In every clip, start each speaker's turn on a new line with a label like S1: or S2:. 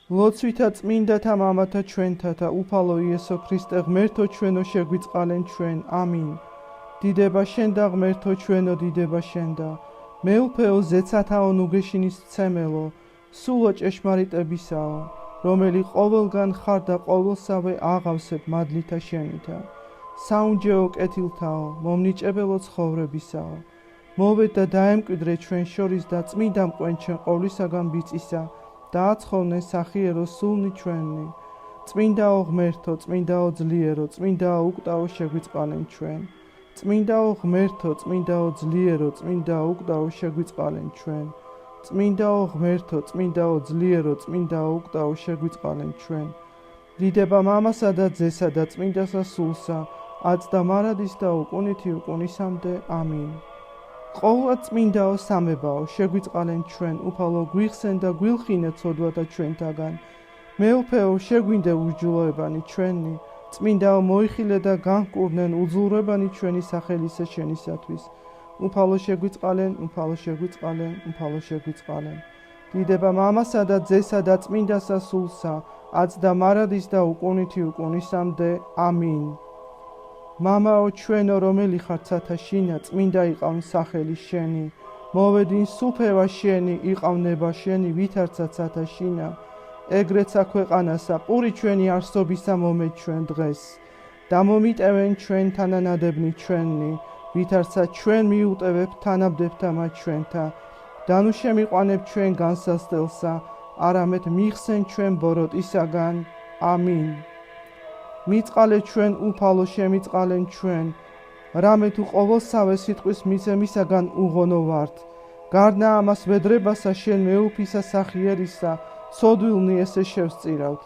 S1: ლოცვითა წმინდათა მამათა ჩვენთა და უფალო იესო ქრისტე ღმერთო ჩვენო შეგვიწყალენ ჩვენ. ამინ. დიდება შენ და ღმერთო ჩვენო დიდება შენ და მეუფეო ზეცათაო ნუგეშინის ცემელო სულო ჭეშმარიტებისაო რომელი ყოველგან ხარ და ყოველსავე აღავსებ მადლითა შენითა საუნჯეო კეთილთაო მომნიჭებელო ცხოვრებისაო მოვედ და დაემკვიდრე ჩვენ შორის და წმინდა მყვენ ჩვენ ყოვლისაგან ბიწისა და აცხოვნე სახიერო სულნი ჩვენი წმინდაო ღმერთო წმინდაო ძლიერო წმინდაო უკტაო შეგვიწყალენ ჩვენ წმინდაო ღმერთო წმინდაო ძლიერო წმინდაო უკტაო შეგვიწყალენ ჩვენ წმინდაო ღმერთო წმინდაო ძლიერო წმინდაო უკტაო შეგვიწყალენ ჩვენ დიდება მამასა და ძესა და წმინდასა სულსა აც და მარადის და უკუნითი უკუნისამდე ამინ ყოვლად წმინდაო სამებაო შეგვიწყალენ ჩვენ უფალო გვიხსენ და გვილხინე ცოდვათა ჩვენთაგან მეუფეო შეგვინდე უსჯულოებანი ჩვენი წმინდაო მოიხილე და განჰკურნენ უძულრებანი ჩვენი სახელისა შენისათვის უფალო შეგვიწყალენ უფალო შეგვიწყალენ უფალო შეგვიწყალენ დიდება მამასა და ძესა და წმინდასა სულსა აც და მარადის და უკუნითი უკუნისამდე ამინ მამაო ჩვენო რომელი ხარ ცათა შინა წმინდა იყავნ სახელი შენი მოვედინ სუფევა შენი იყავნება შენი ვითარცა ცათა შინა ეგრეცა ქვეყანასა პური ჩვენი არსობისა მომედ ჩვენ დღეს და მომიტევენ ჩვენ თანანადებნი ჩვენი ვითარცა ჩვენ მიუტევებ თანაბდებთა მათ ჩვენთა და ნუ შემიყვანებ ჩვენ განსასწელსა არამედ მიხსენ ჩვენ ბოროტისაგან ამინ მიწყალე ჩვენ უფალო შემიწყალენ ჩვენ რამე თუ ყოველსავე სიტყვის მიცემისაგან უღონო ვართ გარდა ამას ვედრებასა შენ მეუფისა სახიერისა სოდვილნი ესე შევსწირავთ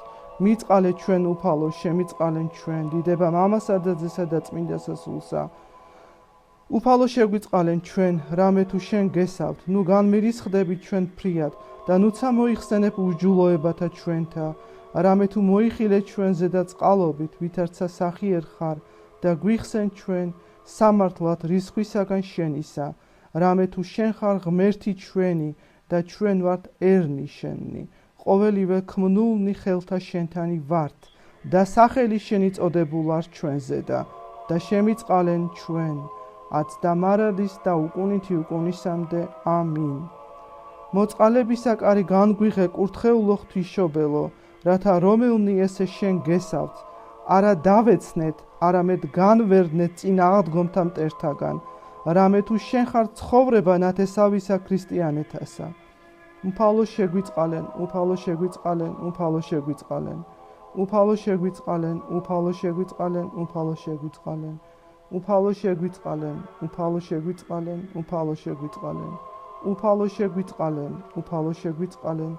S1: მიწყალე ჩვენ უფალო შემიწყალენ ჩვენ დიდება მამასა და ძესა და წმინდასა სულსა უფალო შეგვიწყალენ ჩვენ რამე თუ შენ გესავთ ნუ განმირისხდებით ჩვენ ფრიად და ნუცა მოიხსენებ უსჯულოებათა ჩვენთა რამე თუ მოიხილე ჩვენზე და წყალობით ვითარცა სახიერ ხარ და გვიხსენ ჩვენ სამართლად რისხვისაგან შენისა რამე თუ შენ ხარ ღმერთი ჩვენი და ჩვენ ვართ ერნი შენი ყოველივე ქმნულნი ხელთა შენთანი ვართ და სახელი შენი წოდებულ არ ჩვენზე და შემიწყალენ ჩვენ აც და მარადის და უკუნითი უკუნისამდე ამინ მოწყალებისა კარი განგვიღე კურთხეულო ღვთისმშობელო რათა რომელნი ესე შენ გესავთ არა დავეცნეთ არამედ განვერდნეთ წინა აღდგომთა მტერთაგან რამე თუ შენ ხარ ცხოვრება ნათესავისა ქრისტიანეთასა უფალო შეგვიწყალენ უფალო შეგვიწყალენ უფალო შეგვიწყალენ უფალო შეგვიწყალენ უფალო შეგვიწყალენ უფალო შეგვიწყალენ უფალო შეგვიწყალენ უფალო შეგვიწყალენ უფალო შეგვიწყალენ უფალო შეგვიწყალენ უფალო შეგვიწყალენ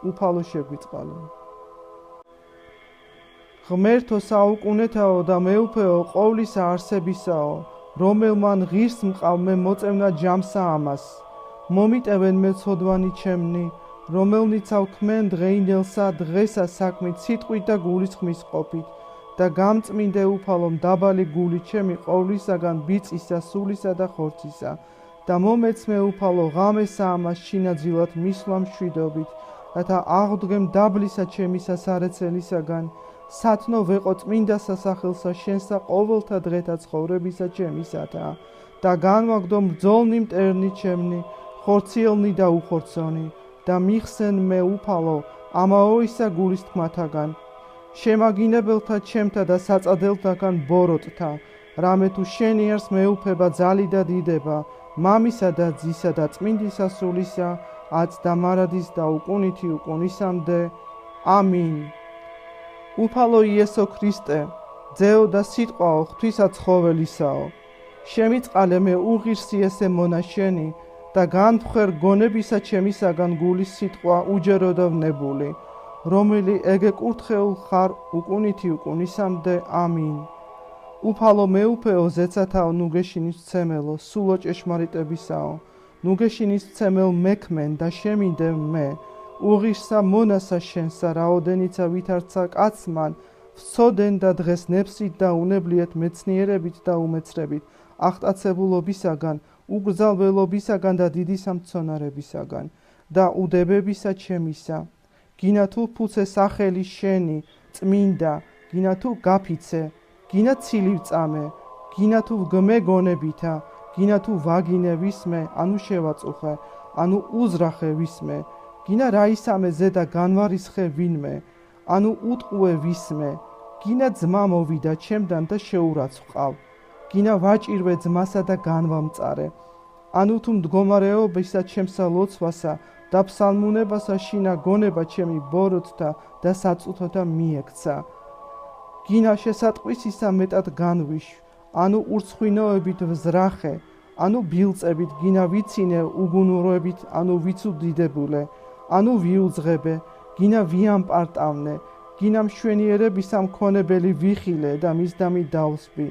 S1: უფალო შეგვიწყალენ ღმერთო საუკუნეთაო და მეუფეო ყოვლისა არსებისაო რომელმან ღირს მყავ მე მოწევნა ჯამსა ამას მომიტევენ მე ცოდვანი ჩემნი რომელნიცავ ქმენ დღეინდელსა დღესა საქმით სიტყვით და გულისხმის ყოფით და გამწმინდე უფალომ დაბალი გული ჩემი ყოვლისაგან ბიწისა სულისა და ხორცისა და მომეცმე უფალო ღამესა ამას შინაძილად მისვლა მშვიდობით რათა აღდგემ დაბლისა ჩემისა სარეცელისაგან სათნო ვეყო წმინდა სასახელსა შენსა ყოველთა დღეთა ცხოვრებისა ჩემისათა და განვაგდო ბრძოლნი მტერნი ჩემნი ხორციელნი და უხორცონი და მიხსენ მე უფალო ამაოისა გულის თქმათაგან შემაგინებელთა ჩემთა და საწადელთაგან ბოროტთა რამე თუ შენი არს მეუფება ძალი და დიდება მამისა და ძისა და წმინდისა სულისა აც და მარადის და უკუნითი უკუნისამდე ამინ უფალო იესო ქრისტე ძეო და სიტყვაო ღვთისაცხოველისაო შემიწყალე მე უღირსი ესე მონა შენი და განფხვერ გონებისა ჩემისაგან გულის სიტყვა უჯეროდა ვნებული რომელი ეგეკურთხეულ ხარ უკუნითი უკუნისამდე ამინ უფალო მეუფეო ზეცათაო ნუგეშინის ცემელო სულო ჭეშმარიტებისაო ნუგეშინის ცემელ მექმენ და შემინდე მე უღირსა მონასა შენსა რაოდენიცა ვითარცა კაცმან ვსოდენ და დღეს ნებსით და უნებლიეთ მეცნიერებით და უმეცრებით აღტაცებულობისაგან უგრძალველობისაგან და დიდი სამცონარებისაგან და უდებებისა ჩემისა გინა თუ ფუცე სახელი შენი წმინდა, გინა თუ გაფიცე, გინა ცილი ვწამე, გინა თუ ვგმე გონებითა, გინა თუ ვაგინე ვისმე, ანუ შევაწუხე, ანუ უზრახე ვისმე, გინა რაისამე ზედა განვარისხე ვინმე, ანუ უტყუე ვისმე, გინა ძმა მოვიდა ჩემდან და შეურაცხყავ, გინა ვაჭირვე ძმასა და განვამწარე, ანუ თუ მდგომარეობისა ჩემსა ლოცვასა და ფსალმუნებასა შინა გონება ჩემი ბოროტთა და საწუთოთა მიექცა, გინა შესატყვისისა მეტად განვიშვ, ანუ ურცხვინოებით ვზრახე, ანუ ბილწებით გინა ვიცინე უგუნურებით, ანუ ვიცუდიდებულე, ანუ ვიუძღებე, გინა ვიამპარტავნე, გინა მშვენიერებისა მქონებელი ვიხილე და მისდამი დავსვი,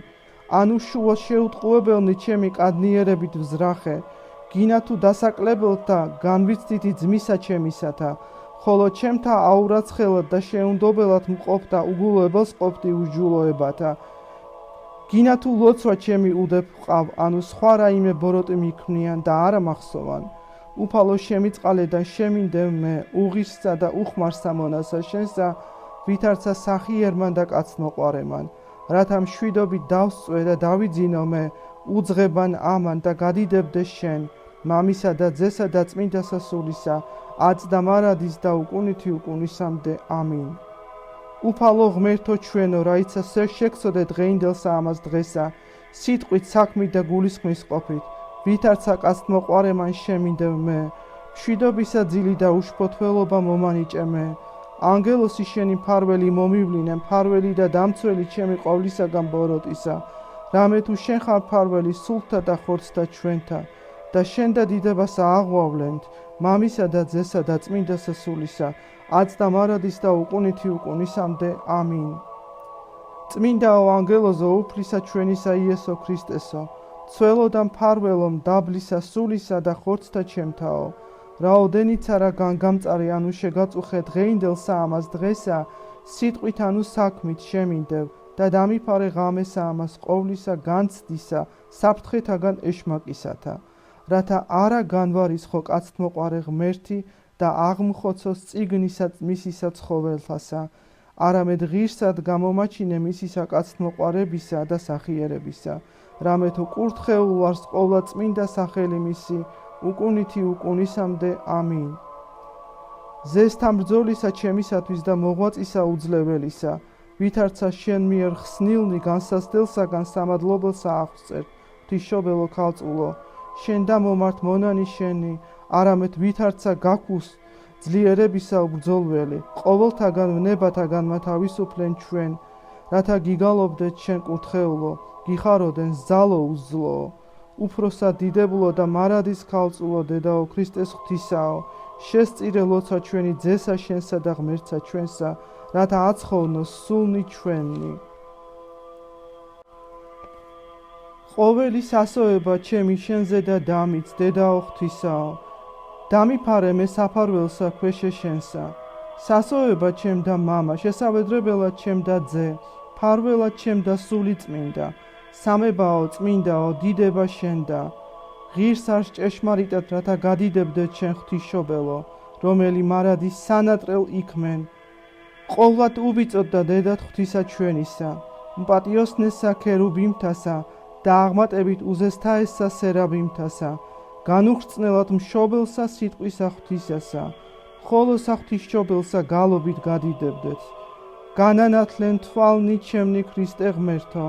S1: ანუ შუა შეუტყუებელნი ჩემი კადნიერებით ვზრახე, გინა თუ დასაკლებელთა განვიცდითი ძმისა ჩემისათა, ხოლო ჩემთა აურაცხელად და შეუნდობელად მყოფთა უგულოებელს ყოფდი უსჯულოებათა, გინა თუ ლოცვა ჩემი უდებ ვყავ, ანუ სხვა რაიმე ბოროტი მიქმნიან და არა მახსოვან, უფალო შემიწყალე და შემინდე მე უღირსსა და უხმარსა მონასა შენსა, ვითარცა სახიერმან და კაცმოყვარემან, რათა მშვიდობით დავსწვე და დავიძინო მე უძღებან ამან და გადიდებდე შენ, მამისა და ძესა და წმინდა სასულისა, აც და მარადის და უკუნითი უკუნისამდე. ამინ. უფალო ღმერთო ჩვენო, რაიცა შეგცოდე დღეინდელსა ამას დღესა, სიტყვით საქმით და გულისხმის ყოფით, ვითარცა კაცთმოყვარემან შემინდევ მე, მშვიდობისა ძილი და უშფოთველობა მომანიჭე მე, ანგელოსი შენი მფარველი მომივლინე, მფარველი და დამცველი ჩემი ყოვლისაგან ბოროტისა, რამე თუ შენ ხარ მფარველი სულთა და ხორცთა ჩვენთა, და შენ და დიდებასა აღვავლენთ, მამისა და ძესა და წმინდა სასულისა, აც და მარადის და უკუნითი უკუნისამდე. ამინ. წმინდაო ანგელოზო უფლისა ჩვენისა იესო ქრისტესო, ცველო და მფარველო მდაბლისა სულისა და ხორცთა ჩემთაო, რაოდენიც არა გამწარი ანუ შეგაწუხე დღეინდელსა ამას დღესა, სიტყვით ანუ საქმით შემინდევ და დამიფარე ღამესა ამას ყოვლისა განცდისა საფრთხეთაგან ეშმაკისათა, რათა არა განვარისხო კაცთმოყვარე ღმერთი და აღმხოცოს წიგნისა მისისა ცხოველთასა, არამედ ღირსად გამომაჩინე მისისა კაცთმოყვარებისა და სახიერებისა, რამე თუ კურთხეულ ვარს ყოვლა წმინდა სახელი მისი, უკუნითი უკუნისამდე. ამინ. ზესთა ბრძოლისა ჩემისათვის და მოღვაწისა უძლებელისა, ვითარცა შენ მიერ ხსნილნი განსასდელსაგან სამადლობელსა აღწერ, ღვთისმშობელო ქალწულო, შენ და მომართ მონანი შენი, არამედ ვითარცა გაქუს ძლიერებისა უბრძოლველი, ყოველთაგან ვნებათაგანმა თავისუფლენ ჩვენ, რათა გიგალობდეთ შენ კურთხეულო, გიხაროდენ ზალო უძლოო, უფროსა დიდებულო და მარადის ქალწულო დედაო ქრისტეს ღვთისაო, შესწირე ლოცვა ჩვენი ძესა შენსა და ღმერთსა ჩვენსა, რათა აცხოვნოს სულნი ჩვენი. ყოველი სასოება ჩემი შენზე და დამიც, დედაო ღვთისაო, დამიფარე მე საფარველსა ქვეშე შენსა, სასოება ჩემ და მამა, შესავედრებელად ჩემ და ძე, ფარველად ჩემ და სული წმინდა, სამებაო წმინდაო დიდება შენდა, ღირს არს ჭეშმარიტად რათა გადიდებდეთ შენ ღვთისმშობელო, რომელი მარადის სანატრელ იქმენ, ყოვლად უბიწოდ და დედად ღვთისა ჩვენისა, მპატიოსნესა ქერუბიმთასა და აღმატებით უზესთაესა სერაბიმთასა, განუხრწნელად მშობელსა სიტყვისა ღვთისასა, ხოლოსა ღვთისმშობელსა გალობით გადიდებდეთ. განანათლენ თვალნი ჩემნი ქრისტე ღმერთო,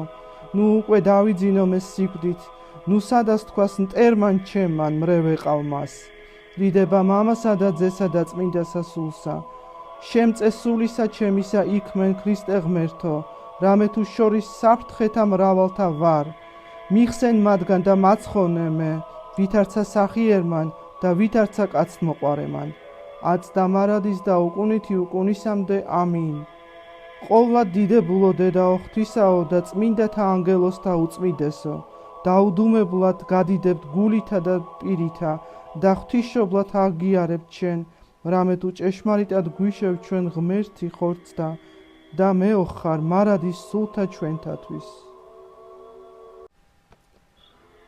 S1: ნუ უკვე დავიძინო მე სიკვდით, ნუ სადას თქვას მტერმან ჩემმან მრევეყავ მას, დიდება მამასა და ძესა და წმინდა სასულსა, შემწესულისა ჩემისა იქმენ ქრისტე ღმერთო, რამე თუ შორის საფრთხეთა მრავალთა ვარ, მიხსენ მათგან და მაცხოვნე მე, ვითარცა სახიერმან და ვითარცა კაცთმოყვარემან, აც და მარადის და უკუნითი უკუნისამდე. ამინ. ყოვლად დიდებულო დედაო ღვთისაო და წმინდათა ანგელოზთა უწმიდესო, დაუდუმებლად გადიდებთ გულითა და პირითა და ღვთისმშობლად აღგიარებთ ჩვენ, რამე თუ ჭეშმარიტად გვიშევ ჩვენ ღმერთი ხორცთა და მეოხარ მარადის სულთა ჩვენთათვის.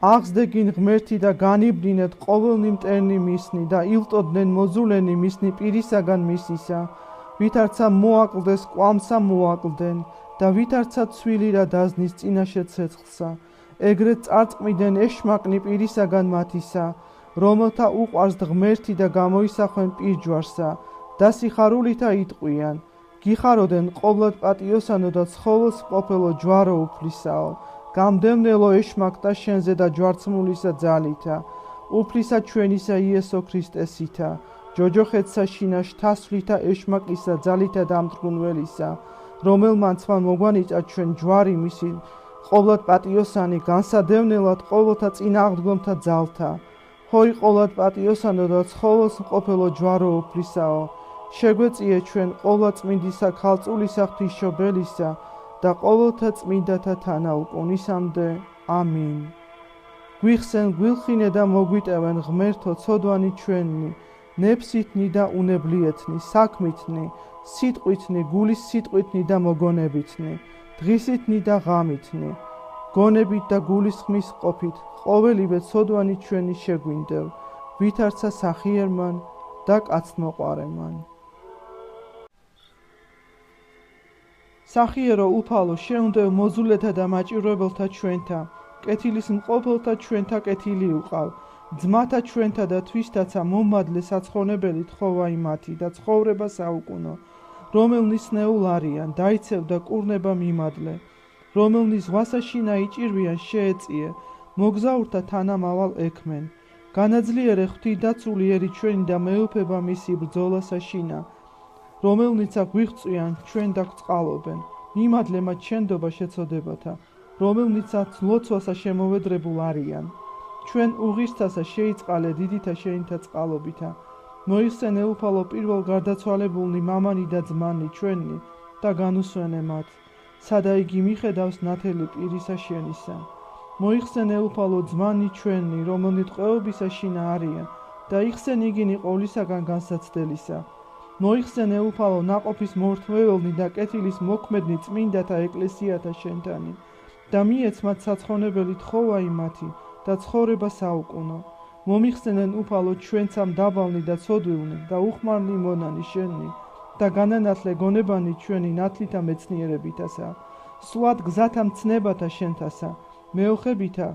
S1: აღსდეგინ ღმერთი და განიბრინეთ ყოველნი მტერნი მისნი და ილტოდნენ მოძულენი მისნი პირისაგან მისისა, ვითარცა მოაკლდეს კვამსა მოაკლდნენ და ვითარცა ცვილი რა დაზნის წინაშე ცეცხლსა, ეგრეთ წარწმიდნენ ეშმაკნი პირისაგან მათისა, რომელთა უყვარს ღმერთი და გამოისახვენ პირჯვარსა და სიხარულითა იტყვიან, გიხაროდენ ყოვლად პატიოსანო და ცხოველს ყოფილო ჯვარო უფლისაო, გამდევნელო ეშმაკთა შენზე და ჯვარცმულისა ძალითა, უფლისა ჩვენისა იესო ქრისტესითა, ჯოჯოხეთსა შინა შთასვლითა ეშმაკისა ძალითა დამთრგუნველისა, რომელმან ცვალ მოგვანიჭა ჩვენ ჯვარი მისი ყოვლად პატიოსანი განსადევნელად ყოველთა წინააღმდგომთა ძალთა, ჰოი ყოვლად პატიოსანო და ცხოველს ყოფილო ჯვარო უფლისაო, შეგვეწიე ჩვენ ყოვლადწმინდისა ქალწულისა ღვთისმშობელისა და ყოველთა წმინდათა თანაუკუნისამდე. ამინ. გვიხსენ გვილხინე და მოგვიტევენ ღმერთო ცოდვანი ჩვენი, ნეფსითნი და უნებლიეთნი, საქმითნი, სიტყვითნი, გულის სიტყვითნი და მოგონებითნი, დღისითნი და ღამითნი, გონებით და გულის ხმის ყოფით, ყოველივე ცოდვანი ჩვენი შეგვინდევ, ვითარცა სახიერმან და კაცმოყვარემან. სახიერო უფალო შეუნდევ მოზულეთა და მაჭირვებელთა ჩვენთა, კეთილის მყოფელთა ჩვენთა კეთილი უყავ, ძმათა ჩვენთა და თვისთაცა მომადლე საცხონებელი თხოვა იმათი და ცხოვრება საუკუნო, რომელნი სნეულ არიან, დაიცევ და კურნება მიმადლე, რომელნი ზღვასაშინა იჭირვიან შეეწიე, მოგზაურთა თანამავალ ექმენ, განაძლიერე ღვთისდაცული ერი ჩვენი და მეუფება მისი ბრძოლასაშინა, რომელნიცა გვიღწვიან ჩვენ და გვწყალობენ, მიმადლე მათ შენდობა შეცოდებათა, რომელნიცაც ლოცვასა შემოვედრებულ არიან, ჩვენ უღირსთასა შეიწყალე დიდითა შენითა წყალობითა, მოიხსენე უფალო პირველ გარდაცვალებულნი მამანი და ძმანი ჩვენი და განუსვენე მათ, სადა იგი მიხედავს ნათელი პირისა შენისა. მოიხსენე უფალო ძმანი ჩვენი, რომელნი ტყვეობისა შინა არიან და იხსენ იგინი ყოვლისაგან განსაცდელისა. მოიხსენე უფალო ნაყოფის მორთმეველნი და კეთილის მოქმედნი წმინდათა ეკლესიათა შენთანი და მიეც მათ საცხონებელი თხოვა იმათი და ცხოვრება საუკუნო. მომიხსენენ უფალო ჩვენცა მდაბალნი და ცოდვილნი და უხმარლი მონანი შენი და განანათლე გონებანი ჩვენი ნათლითა მეცნიერებითასა, სულად გზათა მცნებათა შენთასა, მეოხებითა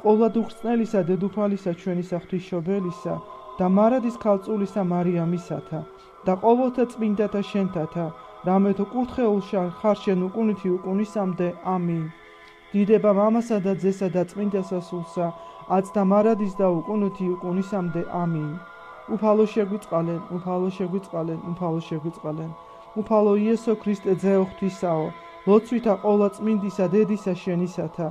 S1: ყოვლად უხრწნელისა დედუფალისა ჩვენისა ღვთისმშობელისა და მარადის ქალწულისა მარიამისათა და ყოველთა წმინდათა შენთათა, რამეთო კურთხეულშა ხარ შენ უკუნითი უკუნისამდე. ამინ. დიდება მამასა და ძესა და წმინდა სასულსა, აც და მარადის და უკუნითი უკუნისამდე. ამინ. უფალო შეგვიწყალენ, უფალო შეგვიწყალენ, უფალო შეგვიწყალენ. უფალო იესო ქრისტე ძეო ღვთისაო, ლოცვითა ყოვლა წმინდისა დედისა შენისათა,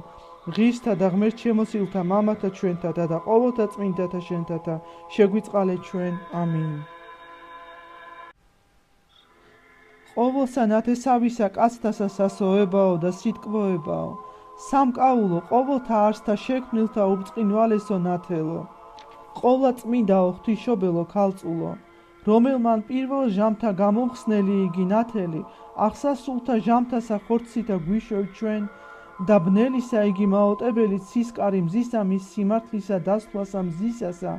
S1: ღირსთა და ღმერთ შემოსილთა მამათა ჩვენთათა და ყოველთა წმინდათა შენთათა, შეგვიწყალე ჩვენ. ამინ. ყოველსა ნათესავისა კაცთასა სასოებაო და სიტყვოებაო, სამკაულო ყოველთა არსთა შექმნილთა უბწყინვალესო ნათელო, ყოვლა წმინდაო ღვთისმშობელო ქალწულო, რომელმან პირველ ჟამთა გამომხსნელი იგი ნათელი, აღსასრულთა ჟამთასა ხორცსითა გვიშოვ ჩვენ და ბნელისა იგი მაოტებელი ცისკარი მზისა მის სიმართლისა დასვლასა მზისასა,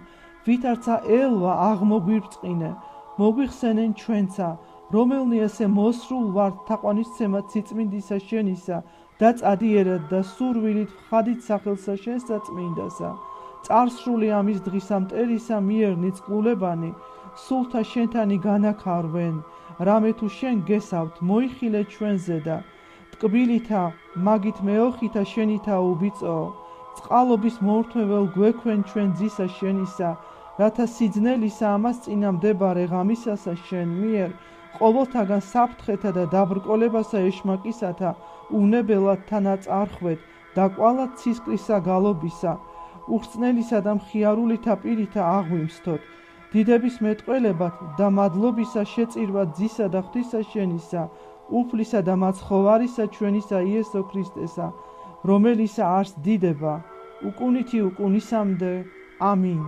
S1: ვითარცა ელვა აღმოგვირწყინე, მოგვიხსენენ ჩვენცა, რომელნი ესე მოსრულ ვართ თაყვანისცემად სიწმინდისა შენისა და წადიერად და სურვილით ვხადით სახელსა შენსა წმინდასა, წარსრული ამის დღისა მტერისა მიერ ნიწყულებანი, სულთა შენთანი განაქარვენ, რამე თუ შენ გესავთ, მოიხილე ჩვენზე და ტკბილითა, მაგით მეოხითა შენითა უბიწო, წყალობის მორთმეველ გვექვენ ჩვენ ძისა შენისა, რათა სიძნელისა ამას წინამდებარე ღამისასა შენ მიერ, ყოველთაგან საფრთხეთა და დაბრკოლებასა ეშმაკისათა უნებელად თანაწარხვეთ და კვალად ცისკრისა გალობისა, უხრწნელისა და მხიარულითა პირითა აღვიმსთოთ, დიდების მეტყველებად და მადლობისა შეწირვად ძისა და ღვთისა შენისა, უფლისა და მაცხოვარისა ჩვენისა იესო ქრისტესა, რომელისა არს დიდება, უკუნითი უკუნისამდე. ამინ.